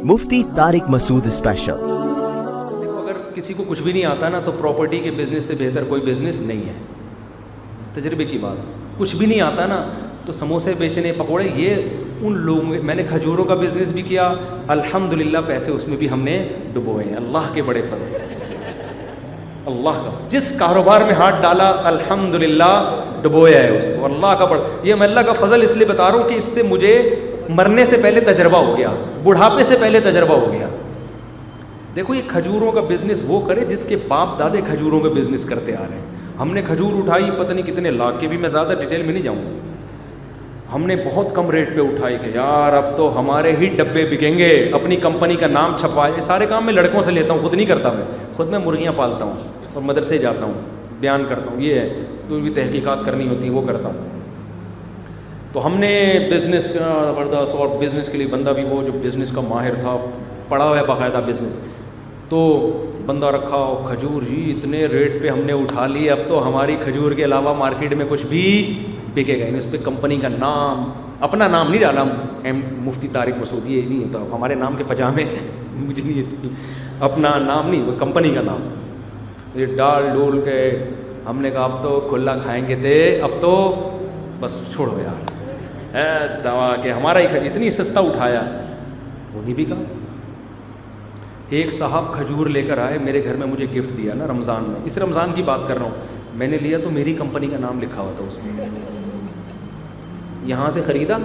مفتی طارق مسعود special. دیکھو، اگر کسی کو کچھ بھی نہیں آتا نا تو پراپرٹی کے بزنس سے بہتر کوئی بزنس نہیں ہے، تجربے کی بات۔ کچھ بھی نہیں آتا نا تو سموسے بیچنے، پکوڑے، یہ ان لوگوں، میں نے کھجوروں کا بزنس بھی کیا، الحمدللہ پیسے اس میں بھی ہم نے ڈبوئے ہیں، اللہ کے بڑے فضل سے، اللہ کا جس کاروبار میں ہاتھ ڈالا الحمدللہ ڈبویا ہے اس کو، اللہ کا بڑا، یہ میں اللہ کا فضل اس لیے بتا رہا ہوں کہ اس سے مجھے مرنے سے پہلے تجربہ ہو گیا، بڑھاپے سے پہلے تجربہ ہو گیا۔ دیکھو، یہ کھجوروں کا بزنس وہ کرے جس کے باپ دادے کھجوروں کا بزنس کرتے آ رہے ہیں۔ ہم نے کھجور اٹھائی پتہ نہیں کتنے لاکھ کے، بھی میں زیادہ ڈیٹیل میں نہیں جاؤں گا، ہم نے بہت کم ریٹ پہ اٹھائی کہ یار اب تو ہمارے ہی ڈبے بکیں گے، اپنی کمپنی کا نام چھپوائے۔ یہ سارے کام میں لڑکوں سے لیتا ہوں، خود نہیں کرتا، میں خود میں مرغیاں پالتا ہوں اور مدرسے جاتا ہوں، بیان کرتا ہوں، یہ ہے جو بھی تحقیقات کرنی ہوتی ہیں وہ کرتا ہوں۔ تو ہم نے بزنس زبردست، اور بزنس کے لیے بندہ بھی وہ جو بزنس کا ماہر تھا، پڑھا ہوا ہے باقاعدہ بزنس، تو بندہ رکھا، کھجور ہی اتنے ریٹ پہ ہم نے اٹھا لی، اب تو ہماری کھجور کے علاوہ مارکیٹ میں کچھ بھی بکے گا، اس پہ کمپنی کا نام، اپنا نام نہیں ڈالا، مفتی طارق مسعود، یہ نہیں ہوتا، ہمارے نام کے پجامے مجھے نہیں، اپنا نام نہیں، وہ کمپنی کا نام، یہ ڈال ڈول کے ہم نے کہا اب تو کھلا کھائیں گے تھے، اب تو بس چھوڑو یار، دوا کہ ہمارا ہی اتنی سستا اٹھایا، وہ نہیں بکا۔ ایک صاحب کھجور لے کر آئے میرے گھر میں، مجھے گفٹ دیا نا رمضان میں، اس رمضان کی بات کر رہا ہوں، میں نے لیا تو میری کمپنی کا نام لکھا ہوا تھا اس میں، یہاں سے خریدا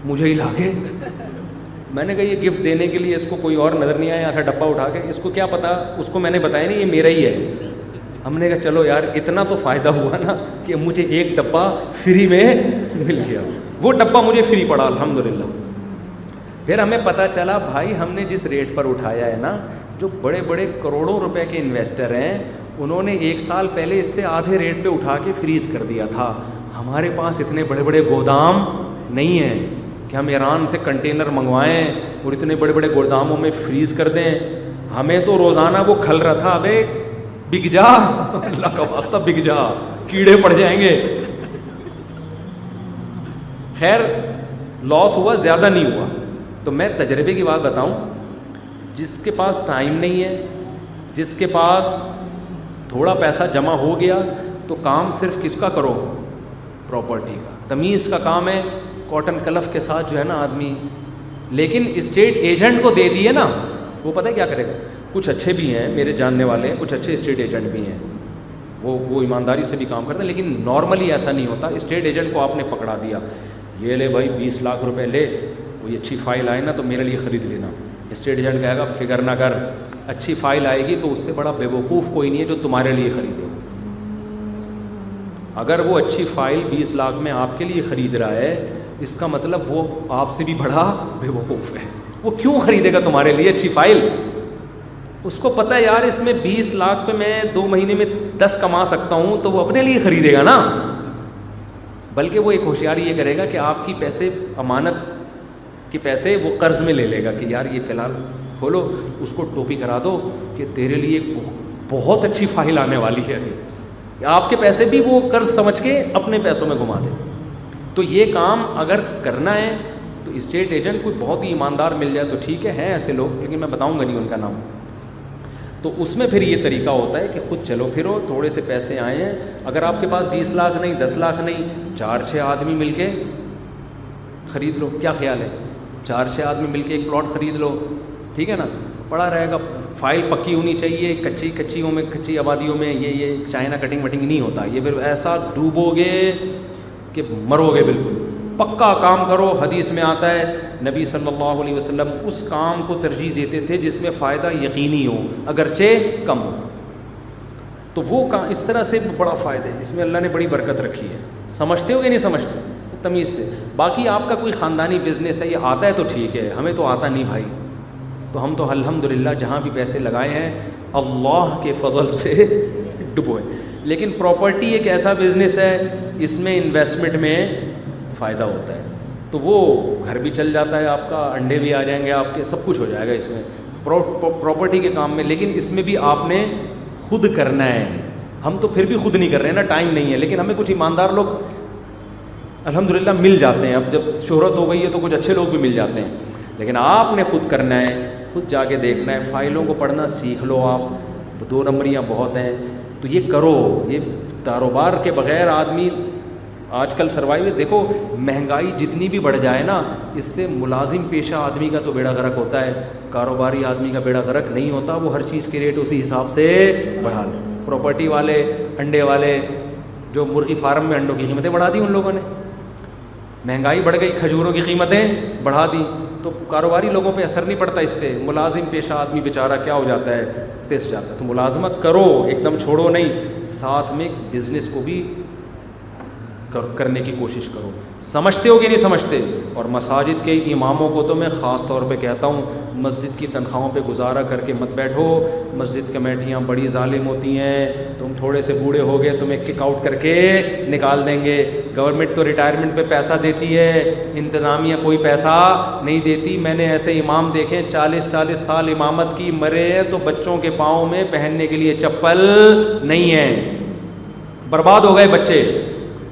مجھے ہی لا کے، میں نے کہا یہ گفٹ دینے کے لیے اس کو کوئی اور نظر نہیں آیا، ایسا ڈبہ اٹھا کے، اس کو کیا پتا، اس کو میں نے بتایا نہیں یہ میرا ہی ہے۔ ہم نے کہا چلو یار اتنا تو فائدہ ہوا نا کہ مجھے ایک ڈبہ فری میں مل گیا، وہ ڈبہ مجھے فری پڑا الحمدللہ۔ پھر ہمیں پتہ چلا بھائی ہم نے جس ریٹ پر اٹھایا ہے نا، جو بڑے بڑے کروڑوں روپے کے انویسٹر ہیں انہوں نے 1 سال پہلے اس سے آدھے ریٹ پہ اٹھا کے فریز کر دیا تھا۔ ہمارے پاس اتنے بڑے بڑے گودام نہیں ہیں کہ ہم ایران سے کنٹینر منگوائیں اور اتنے بڑے بڑے گوداموں میں فریز کر دیں، ہمیں تو روزانہ وہ کھل رہا تھا، ابے بک جا، اللہ کا واسطہ بک جا، کیڑے پڑ جائیں گے۔ خیر لاس ہوا، زیادہ نہیں ہوا۔ تو میں تجربے کی بات بتاؤں، جس کے پاس ٹائم نہیں ہے، جس کے پاس تھوڑا پیسہ جمع ہو گیا، تو کام صرف کس کا کرو، پراپرٹی کا، تمیز کا کام ہے، کاٹن کلف کے ساتھ جو ہے نا آدمی، لیکن اسٹیٹ ایجنٹ کو دے دیے نا، وہ پتہ ہے کیا کرے گا، کچھ اچھے بھی ہیں میرے جاننے والے، کچھ اچھے اسٹیٹ ایجنٹ بھی ہیں، وہ ایمانداری سے بھی کام کرتے ہیں، لیکن نارملی ایسا نہیں ہوتا۔ اسٹیٹ ایجنٹ کو آپ نے پکڑا دیا، یہ لے بھائی 20 لاکھ روپے لے، کوئی اچھی فائل آئے نا تو میرے لیے خرید لینا۔ اسٹیٹ ایجنٹ کہے گا فکر نہ کر، اچھی فائل آئے گی تو اس سے بڑا بیوقوف کوئی نہیں ہے جو تمہارے لیے خریدے۔ اگر وہ اچھی فائل 20 لاکھ میں آپ کے لیے خرید رہا ہے، اس کا مطلب وہ آپ سے بھی بڑا بیوقوف ہے۔ وہ کیوں خریدے گا تمہارے لیے اچھی فائل؟ اس کو پتہ ہے یار اس میں 20 لاکھ پہ میں 2 مہینے میں 10 کما سکتا ہوں، تو وہ اپنے لیے خریدے گا نا۔ بلکہ وہ ایک ہوشیاری یہ کرے گا کہ آپ کی پیسے، امانت کے پیسے وہ قرض میں لے لے گا کہ یار یہ فی الحال کھولو، اس کو ٹوپی کرا دو کہ تیرے لیے ایک بہت اچھی فائل آنے والی ہے ابھی، آپ کے پیسے بھی وہ قرض سمجھ کے اپنے پیسوں میں گھما دے۔ تو یہ کام اگر کرنا ہے تو اسٹیٹ ایجنٹ کوئی بہت ہی ایماندار مل جائے تو ٹھیک ہے، ہیں ایسے لوگ، لیکن میں بتاؤں گا نہیں ان کا نام۔ تو اس میں پھر یہ طریقہ ہوتا ہے کہ خود چلو پھرو، تھوڑے سے پیسے آئے ہیں، اگر آپ کے پاس 20 لاکھ نہیں، 10 لاکھ نہیں، 4-6 آدمی مل کے خرید لو، کیا خیال ہے؟ 4-6 آدمی مل کے ایک پلاٹ خرید لو، ٹھیک ہے نا، پڑا رہے گا، فائل پکی ہونی چاہیے، کچیوں میں، کچی آبادیوں میں یہ چائنا کٹنگ وٹنگ نہیں ہوتا، یہ پھر ایسا ڈوبو گے کہ مرو گے، بالکل پکا کام کرو۔ حدیث میں آتا ہے نبی صلی اللہ علیہ وسلم اس کام کو ترجیح دیتے تھے جس میں فائدہ یقینی ہو اگرچہ کم ہو، تو وہ کام اس طرح سے بڑا فائدہ ہے، اس میں اللہ نے بڑی برکت رکھی ہے۔ سمجھتے ہو کہ نہیں سمجھتے؟ تمیز سے۔ باقی آپ کا کوئی خاندانی بزنس ہے، یہ آتا ہے تو ٹھیک ہے، ہمیں تو آتا نہیں بھائی، تو ہم تو الحمدللہ جہاں بھی پیسے لگائے ہیں اللہ کے فضل سے ڈبوئے۔ لیکن پراپرٹی ایک ایسا بزنس ہے، اس میں انویسٹمنٹ میں فائدہ ہوتا ہے، تو وہ گھر بھی چل جاتا ہے آپ کا، انڈے بھی آ جائیں گے آپ کے، سب کچھ ہو جائے گا اس میں، پراپرٹی کے کام میں۔ لیکن اس میں بھی آپ نے خود کرنا ہے، ہم تو پھر بھی خود نہیں کر رہے ہیں نا، ٹائم نہیں ہے، لیکن ہمیں کچھ ایماندار لوگ الحمدللہ مل جاتے ہیں۔ اب جب شہرت ہو گئی ہے تو کچھ اچھے لوگ بھی مل جاتے ہیں۔ لیکن آپ نے خود کرنا ہے, خود جا کے دیکھنا ہے, فائلوں کو پڑھنا سیکھ لو آپ, 2 نمبریاں بہت ہیں, تو یہ کرو. یہ کاروبار کے بغیر آدمی آج کل سروائیو, دیکھو مہنگائی جتنی بھی بڑھ جائے نا, اس سے ملازم پیشہ آدمی کا تو بیڑا غرق ہوتا ہے, کاروباری آدمی کا بیڑا غرق نہیں ہوتا. وہ ہر چیز کے ریٹ اسی حساب سے بڑھا لے. پراپرٹی والے, انڈے والے, جو مرغی فارم میں انڈوں کی قیمتیں بڑھا دی ان لوگوں نے, مہنگائی بڑھ گئی, کھجوروں کی قیمتیں بڑھا دی, تو کاروباری لوگوں پہ اثر نہیں پڑتا اس سے. ملازم پیشہ آدمی بیچارہ کیا ہو جاتا ہے, پس جاتا ہے. تو ملازمت کرو, ایک دم چھوڑو نہیں, ساتھ میں بزنس کو بھی کرنے کی کوشش کرو. سمجھتے ہو کہ نہیں سمجھتے؟ اور مساجد کے اماموں کو تو میں خاص طور پہ کہتا ہوں, مسجد کی تنخواہوں پہ گزارا کر کے مت بیٹھو. مسجد کمیٹیاں بڑی ظالم ہوتی ہیں, تم تھوڑے سے بوڑھے ہو گئے تمہیں کک آؤٹ کر کے نکال دیں گے. گورنمنٹ تو ریٹائرمنٹ پہ پیسہ دیتی ہے, انتظامیہ کوئی پیسہ نہیں دیتی. میں نے ایسے امام دیکھے 40 سال امامت کی, مرے تو بچوں کے پاؤں میں پہننے کے لیے چپل نہیں ہے, برباد ہو گئے بچے.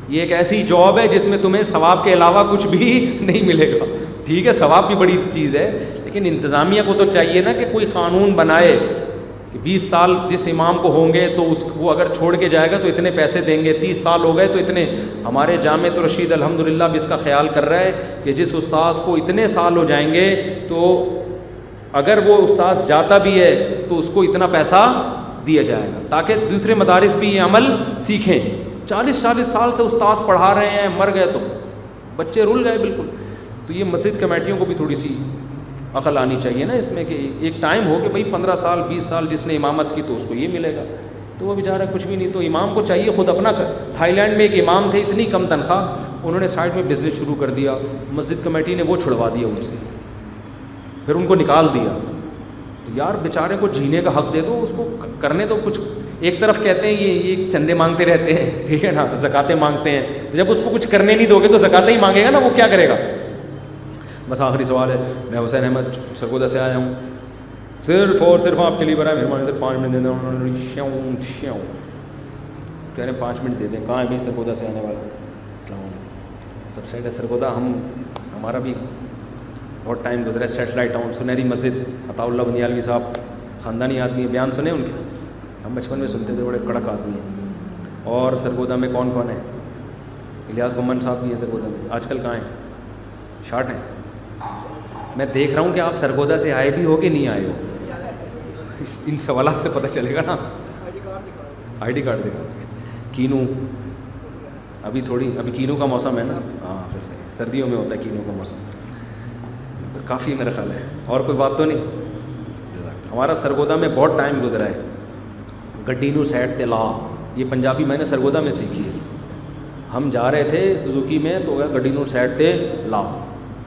یہ ایک ایسی جاب ہے جس میں تمہیں ثواب کے علاوہ کچھ بھی نہیں ملے گا. ٹھیک ہے, ثواب بھی بڑی چیز ہے, لیکن انتظامیہ کو تو چاہیے نا کہ کوئی قانون بنائے کہ 20 سال جس امام کو ہوں گے تو وہ اگر چھوڑ کے جائے گا تو اتنے پیسے دیں گے, 30 سال ہو گئے تو اتنے. ہمارے جامعۃ الرشید الحمدللہ بھی اس کا خیال کر رہا ہے کہ جس استاذ کو اتنے سال ہو جائیں گے تو اگر وہ استاذ جاتا بھی ہے تو اس کو اتنا پیسہ دیا جائے گا, تاکہ دوسرے مدارس بھی یہ عمل سیکھیں. 40 سال سے استاذ پڑھا رہے ہیں, مر گئے تو بچے رول گئے بالکل. تو یہ مسجد کمیٹیوں کو بھی تھوڑی سی عقل آنی چاہیے نا اس میں, کہ ایک ٹائم ہو کہ بھائی 15 سال 20 سال جس نے امامت کی تو اس کو یہ ملے گا, تو وہ بیچارہ کچھ بھی نہیں. تو امام کو چاہیے خود اپنا تھائی لینڈ میں ایک امام تھے, اتنی کم تنخواہ, انہوں نے سائڈ میں بزنس شروع کر دیا, مسجد کمیٹی نے وہ چھڑوا دیا ان سے, پھر ان کو نکال دیا. تو یار بیچارے کو جینے کا حق دے دو, اس کو کرنے تو کچھ. ایک طرف کہتے ہیں یہ چندے مانگتے رہتے ہیں, ٹھیک ہے نا, زکاتیں مانگتے ہیں, تو جب اس کو کچھ کرنے نہیں دو گے تو زکاتیں ہی مانگے گا نا, وہ کیا کرے گا. بس آخری سوال ہے, میں حسین احمد سرگودا سے آیا ہوں, صرف اور صرف آپ کے لیے برائے مہربانی 5 منٹ دے دیں. کہہ رہے ہیں 5 منٹ دے دیں. کہاں ہے بھائی سرگودا سے آنے والا؟ السلام علیکم. سب سے سرگودا ہمارا بھی بہت ٹائم گزرا ہے. سیٹلائٹ ٹاؤن, سنہری مسجد, عطاء اللہ بنیالوی صاحب خاندانی آدمی ہے, بیان سنے ان کے, ہم بچپن میں سنتے تھے, بڑے کڑک آدمی ہیں. اور سرگودا میں کون کون ہے؟ الیاس گمن صاحب بھی ہیں سرگودا میں, آج کل کہاں ہیں؟ شارٹ ہیں. میں دیکھ رہا ہوں کہ آپ سرگودا سے آئے بھی ہو کہ نہیں آئے ہو, ان سوالات سے پتہ چلے گا نا. آئی ڈی کارڈ دکھا. کینو ابھی کینو کا موسم ہے نا, ہاں پھر سے سردیوں میں ہوتا ہے کینو کا موسم, کافی میرا خیال ہے. اور کوئی بات تو نہیں؟ ہمارا سرگودا میں بہت ٹائم گزرا ہے. گڈینو سیٹ تے لا, یہ پنجابی میں نے سرگودا میں سیکھی ہے. ہم جا رہے تھے سوزوکی میں, تو گڈینو سیٹ تے لا,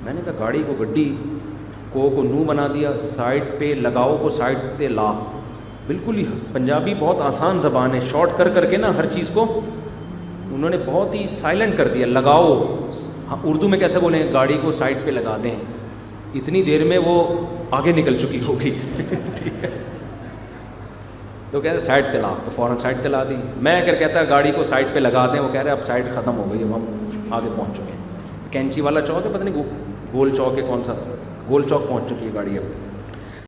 میں نے کہا گاڑی کو گڈی کو نو بنا دیا, سائڈ پہ لگاؤ کو سائڈ تے لا. بالکل ہی پنجابی بہت آسان زبان ہے, شارٹ کر کے نا ہر چیز کو انہوں نے بہت ہی سائلنٹ کر دیا. لگاؤ, اردو میں کیسے بولیں, گاڑی کو سائڈ پہ لگا دیں, اتنی دیر میں وہ آگے نکل چکی ہوگی. ٹھیک ہے, تو کہتے سائڈ پہ لا, تو فوراً سائڈ پہ لا دی. میں اگر کہتا گاڑی کو سائڈ پہ لگا دیں, وہ کہہ رہے اب سائڈ ختم ہو گئی, اب ہم آگے پہنچ چکے ہیں. کینچی والا چوک ہے, پتہ نہیں گول چوک ہے کون سا, گول چوک پہنچ چکی ہے گاڑی اب.